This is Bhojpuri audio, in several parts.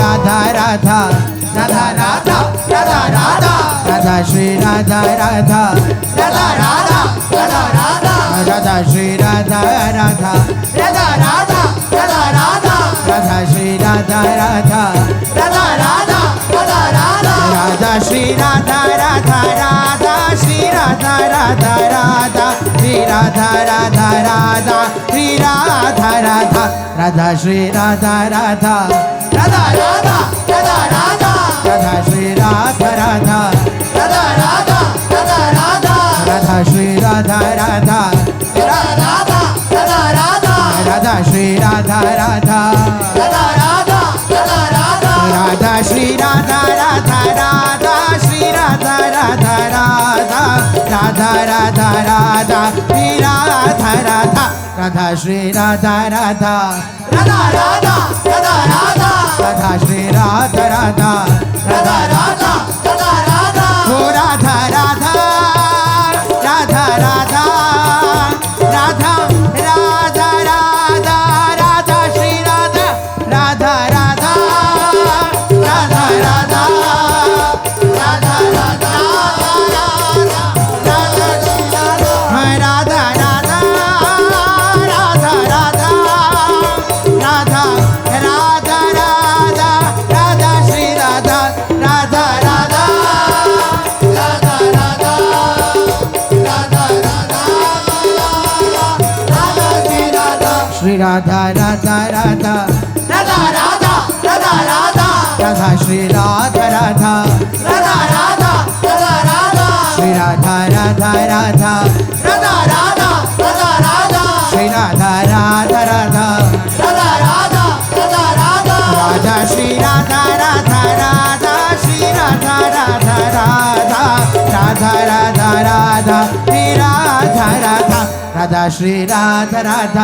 राधा राधा राधा राधा राधा राधा श्री राधा राधा राधा राधा राधा राधा राधा श्री राधा राधा राधा राधा राधा राधा राधा श्री राधा राधा राधा राधा राधा राधा राधा श्री राधा राधा राधा श्री राधा राधा राधा श्री राधा राधा राधा श्री राधा राधा राधा श्री राधा राधा राधा राधा राधा राधा राधा श्री राधा राधा राधा राधा राधा राधा राधा श्री राधा राधा राधा राधा राधा राधा राधा श्री राधा राधा राधा राधा राधा राधा राधा श्री राधा राधा राधा श्री राधा राधा राधा राधा राधा राधा श्री राधा राधा राधा श्री राधा राधा राधा राधा राधा राधा राधा श्री राधा राधा राधा राधा राधा राधा हो राधा राधा राधा राधा राधा राधा राधा राधा श्री राधा राधा राधा राधा राधा राधा राधा राधा राधा राधा राधा राधा राधा राधा राधा श्री राधा राधा राधा राधा राधा राधा श्री राधा राधा राधा राधा राधा राधा राधा श्री राधा राधा राधा राधा राधा राधा राधा राधा श्री राधा राधा राधा श्री राधा राधा राधा राधा राधा राधा श्री राधा राधा राधा श्री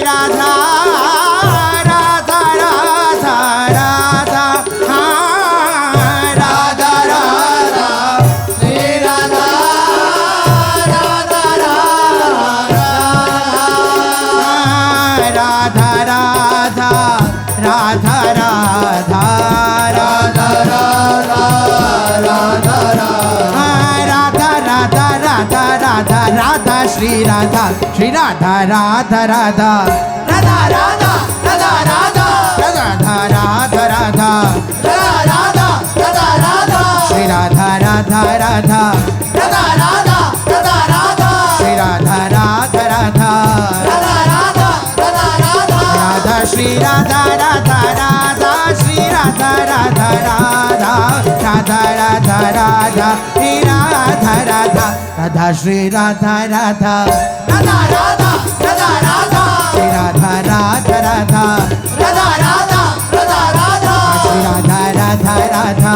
राधा राधा राधा राधा राधा राधा श्री राधा राधा राधा राधा राधा राधा राधा श्री राधा राधा राधा राधा राधा राधा राधा राधा राधा राधा राधा राधा राधा श्री राधा राधा राधा राधा राधा राधा राधा राधा श्री राधा राधा राधा श्री राधा राधा राधा राधा राधा राधा श्री राधा राधा राधा श्री राधा राधा राधा राधा राधा राधा श्री राधा राधा राधा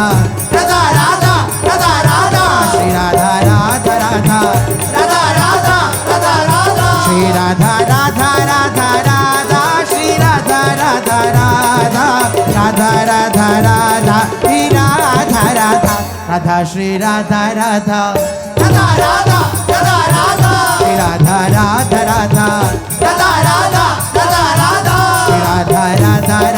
राधा राधा राधा राधा श्री राधा राधा राधा राधा राधा राधा राधा श्री राधा राधा राधा राधा राधा राधा राधा श्री राधा राधा राधा राधा श्री राधा राधा राधा राधा राधा राधा श्री राधा राधा राधा श्री राधा राधा राधा राधा राधा राधा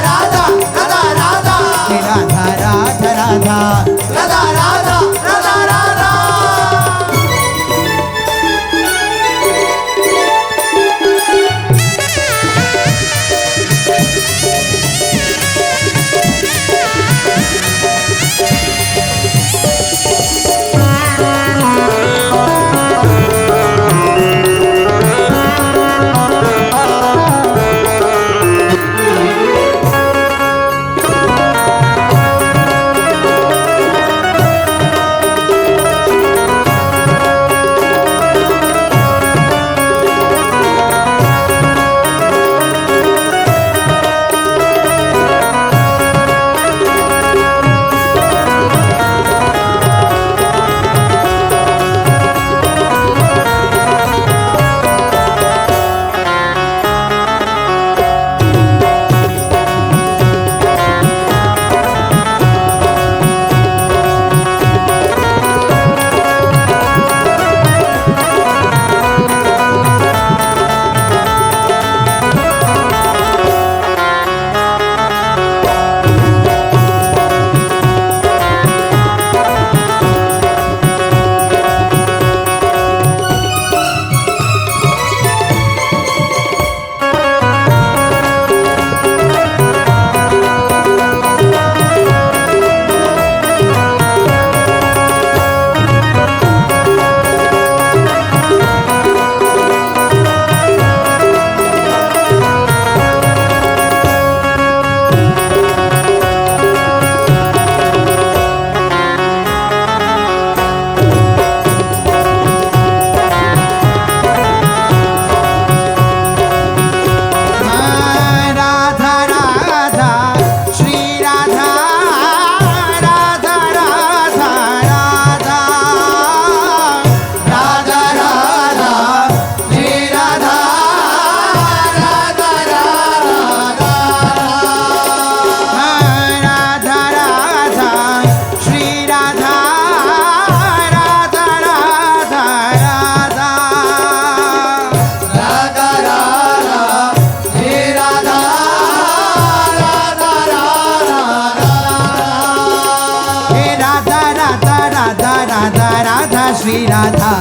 श्री राधा राधा राधा राधा राधा राधा राधा श्री राधा राधा राधा राधा राधा राधा राधा श्री राधा राधा राधा राधा राधा राधा राधा श्री राधा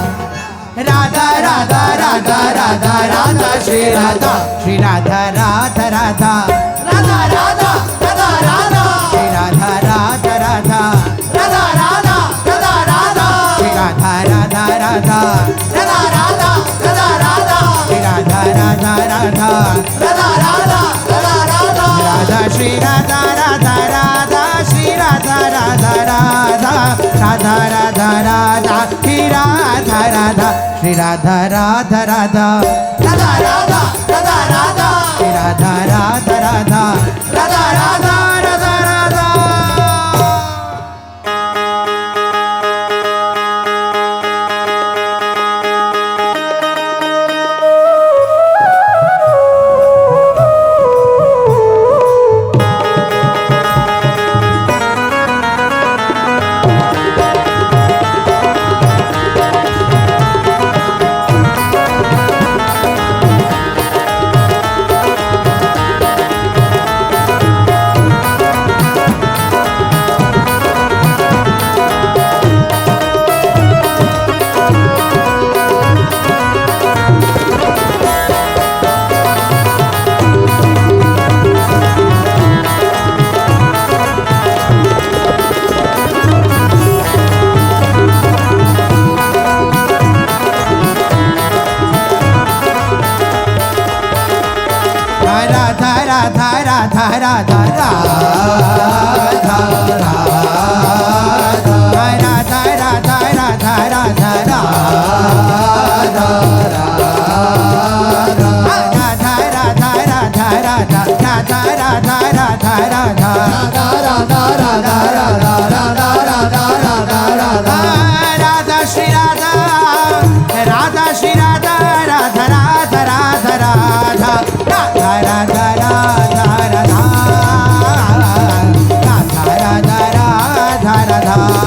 राधा राधा राधा राधा राधा श्री राधा राधा राधा राधा राधा राधा राधा श्री राधा राधा राधा राधा राधा राधा राधा श्री राधा राधा राधा राधा राधा राधा राधा श्री राधा राधा राधा राधा राधा राधा राधा राधा श्री राधा राधा राधा श्री राधा राधा राधा राधा राधा राधा श्री राधा राधा श्री राधा राधा राधा राधा राधा राधा राधा श्री राधा राधा राधा राधा राधा राधा राधा राधा राधा राधा राधा राधा राधा राधा राधा राधा श्री राधा राधा श्री राधा राधा राधा राधा राधा राधा राधा राधा राधा राधा राधा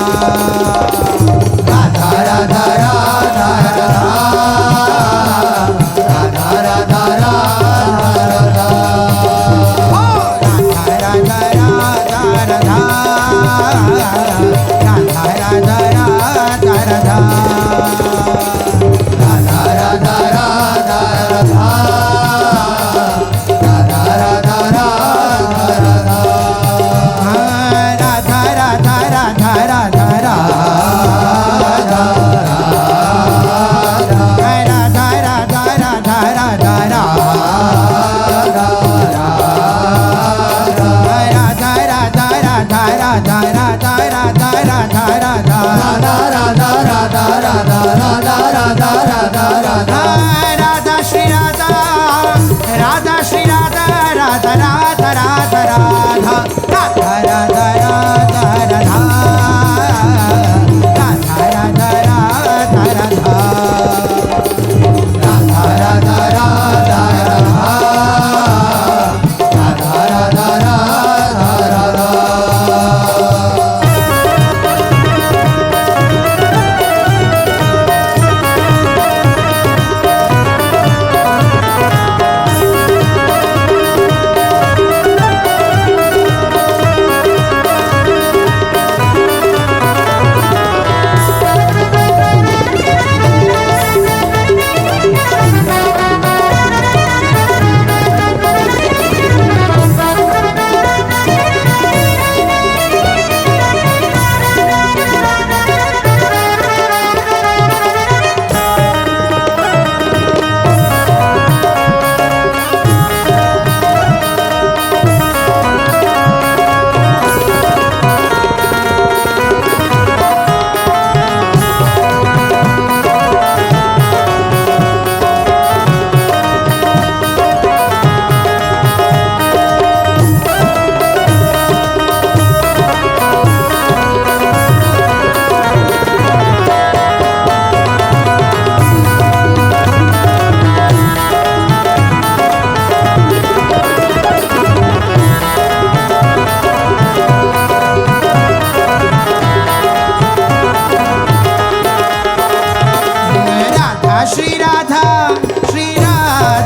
राधा श्री राधा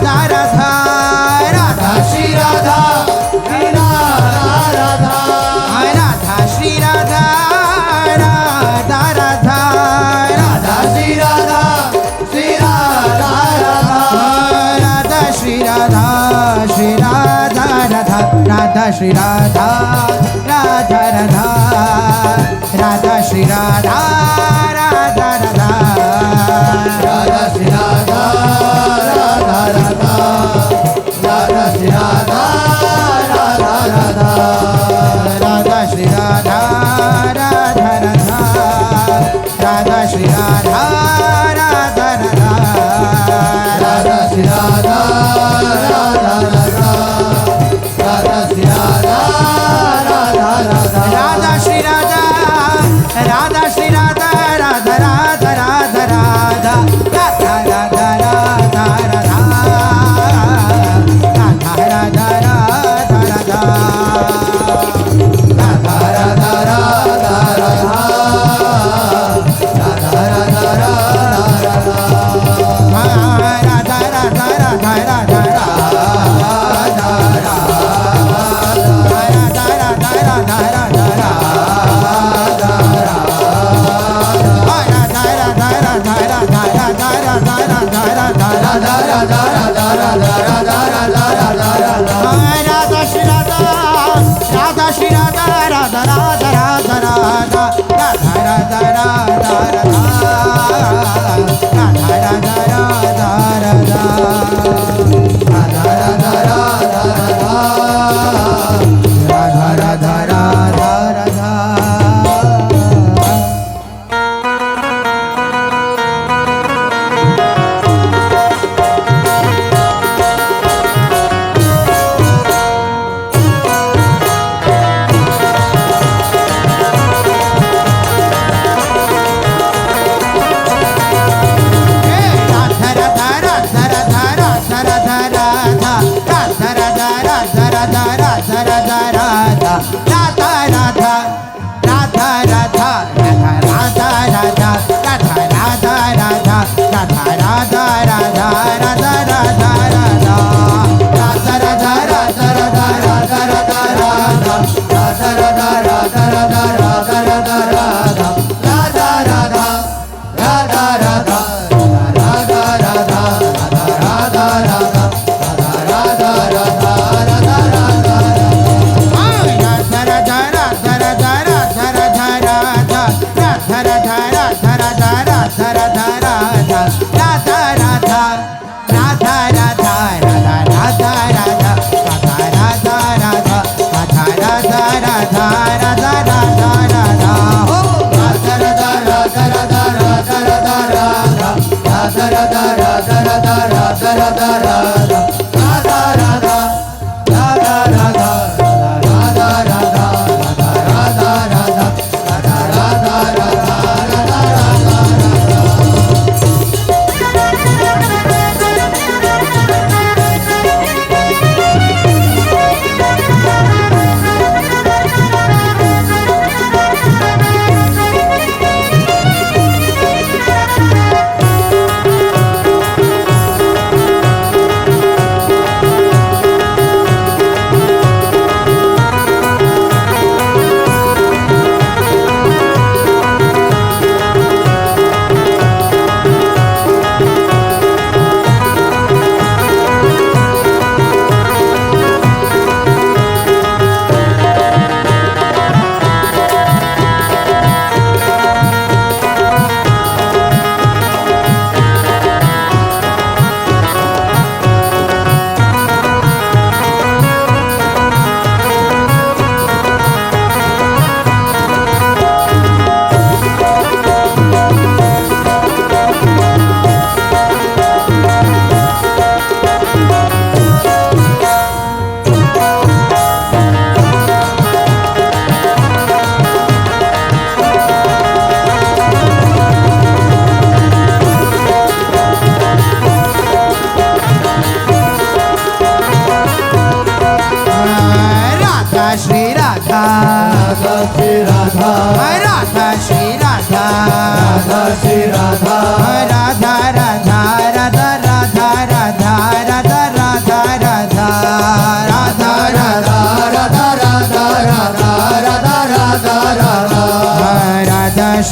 राधा राधा राधा श्री राधा राधा राधा राधा श्री राधा राधा राधा राधा श्री राधा राधा राधा राधा श्री राधा राधा राधा राधा श्री राधा राधा राधा राधा श्री राधा राधा राधा राधा श्री राधा राधा राधा राधा श्री राधा राधा श्री राधा राधा राधा राधा राधा राधा राधा राधा राधा राधा राधा राधा राधा